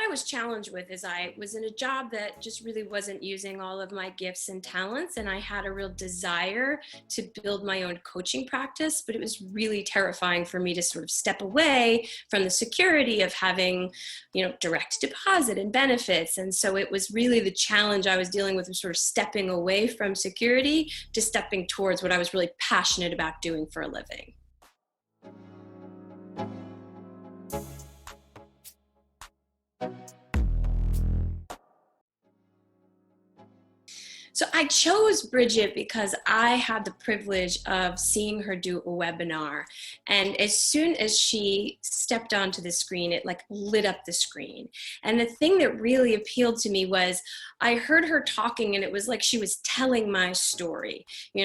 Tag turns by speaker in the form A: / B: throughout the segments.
A: I was challenged with is I was in a job that just really wasn't using all of my gifts and talents. And I had a real desire to build my own coaching practice, but it was really terrifying for me to sort of step away from the security of having, direct deposit and benefits. And so it was really the challenge I was dealing with, was sort of stepping away from security to stepping towards what I was really passionate about doing for a living. So I chose Bridgette because I had the privilege of seeing her do a webinar. And as soon as she stepped onto the screen, it like lit up the screen. And the thing that really appealed to me was I heard her talking and it was like she was telling my story.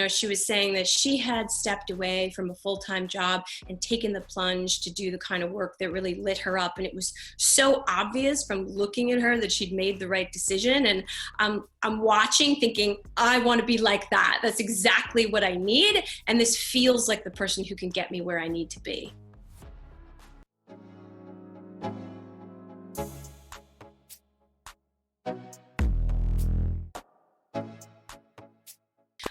A: She was saying that she had stepped away from a full-time job and taken the plunge to do the kind of work that really lit her up. And it was so obvious from looking at her that she'd made the right decision. And I'm watching thinking, I want to be like that. That's exactly what I need. And this feels like the person who can get me where I need to be.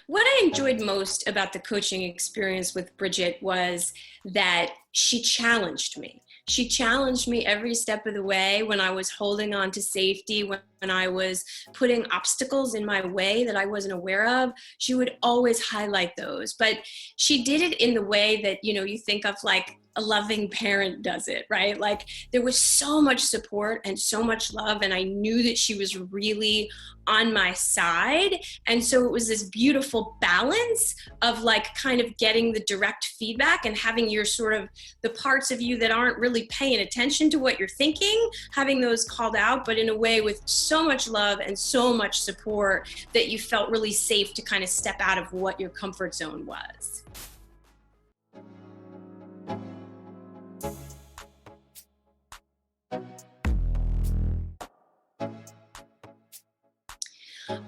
A: What I enjoyed most about the coaching experience with Bridgette was that she challenged me. She challenged me every step of the way when I was holding on to safety, when I was putting obstacles in my way that I wasn't aware of. She would always highlight those, but she did it in the way that, you think of like a loving parent does it, right? Like there was so much support and so much love, and I knew that she was really on my side. And so it was this beautiful balance of like kind of getting the direct feedback and having your sort of the parts of you that aren't really paying attention to what you're thinking, having those called out, but in a way with so much love and so much support that you felt really safe to kind of step out of what your comfort zone was.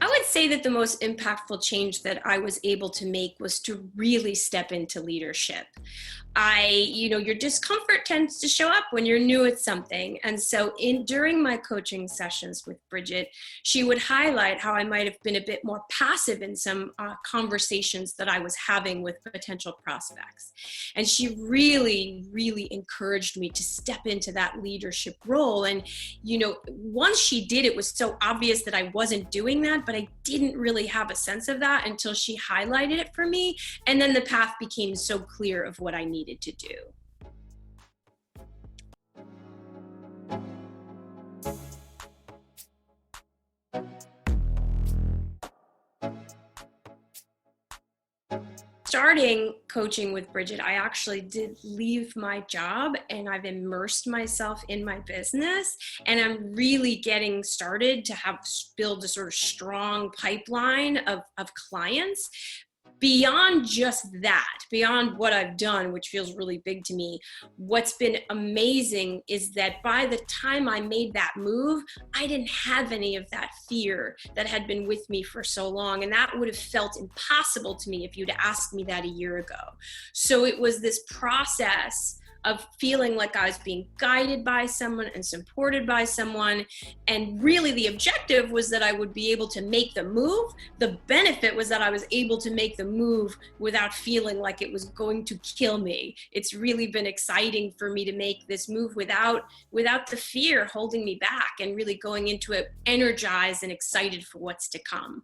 A: I would say that the most impactful change that I was able to make was to really step into leadership. Your discomfort tends to show up when you're new at something. And so during my coaching sessions with Bridgette, she would highlight how I might have been a bit more passive in some conversations that I was having with potential prospects. And she really, really encouraged me to step into that leadership role. And, once she did, it was so obvious that I wasn't doing that, but I didn't really have a sense of that until she highlighted it for me. And then the path became so clear of what I needed to do. Starting coaching with Bridgette, I actually did leave my job and I've immersed myself in my business, and I'm really getting started to build a sort of strong pipeline of clients. Beyond just that, beyond what I've done, which feels really big to me, what's been amazing is that by the time I made that move, I didn't have any of that fear that had been with me for so long. And that would have felt impossible to me if you'd asked me that a year ago. So it was this process of feeling like I was being guided by someone and supported by someone. And really the objective was that I would be able to make the move. The benefit was that I was able to make the move without feeling like it was going to kill me. It's really been exciting for me to make this move without the fear holding me back, and really going into it energized and excited for what's to come.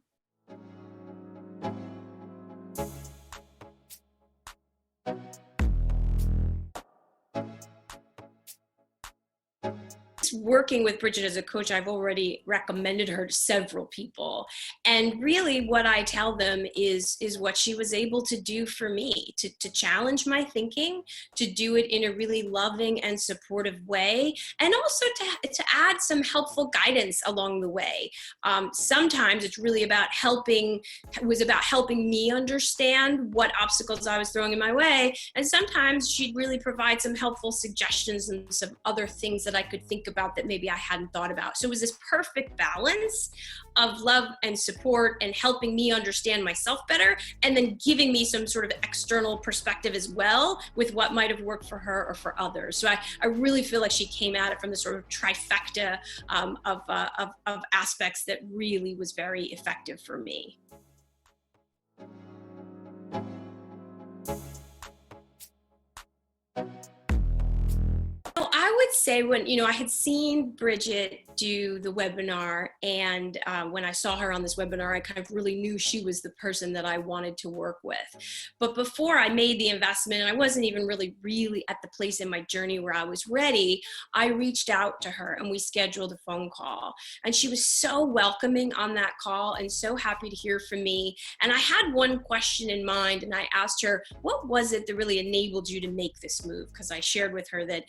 A: Working with Bridgette as a coach, I've already recommended her to several people. And really what I tell them is what she was able to do for me, to challenge my thinking, to do it in a really loving and supportive way, and also to add some helpful guidance along the way. Sometimes it's really about helping me understand what obstacles I was throwing in my way. And sometimes she'd really provide some helpful suggestions and some other things that I could think about about that maybe I hadn't thought about. So it was this perfect balance of love and support and helping me understand myself better, and then giving me some sort of external perspective as well with what might have worked for her or for others. So I really feel like she came at it from the sort of trifecta of aspects that really was very effective for me. Well, I would say when, I had seen Bridgette do the webinar, and when I saw her on this webinar, I kind of really knew she was the person that I wanted to work with. But before I made the investment, and I wasn't even really at the place in my journey where I was ready, I reached out to her and we scheduled a phone call. And she was so welcoming on that call and so happy to hear from me. And I had one question in mind, and I asked her, what was it that really enabled you to make this move? Because I shared with her that,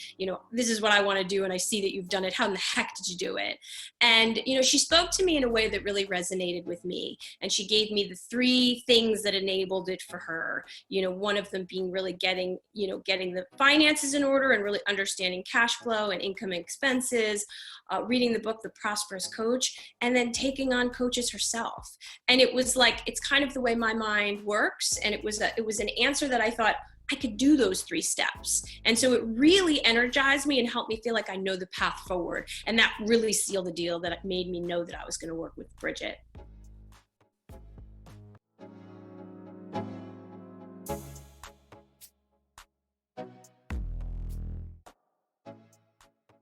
A: this is what I want to do, and I see that you've done it. How in the heck did you do it? And, she spoke to me in a way that really resonated with me. And she gave me the 3 things that enabled it for her. One of them being really getting the finances in order and really understanding cash flow and income and expenses, reading the book, The Prosperous Coach, and then taking on coaches herself. And it was like, it's kind of the way my mind works. And it was an answer that I thought, I could do those 3 steps. And so it really energized me and helped me feel like I know the path forward. And that really sealed the deal that made me know that I was going to work with Bridgette.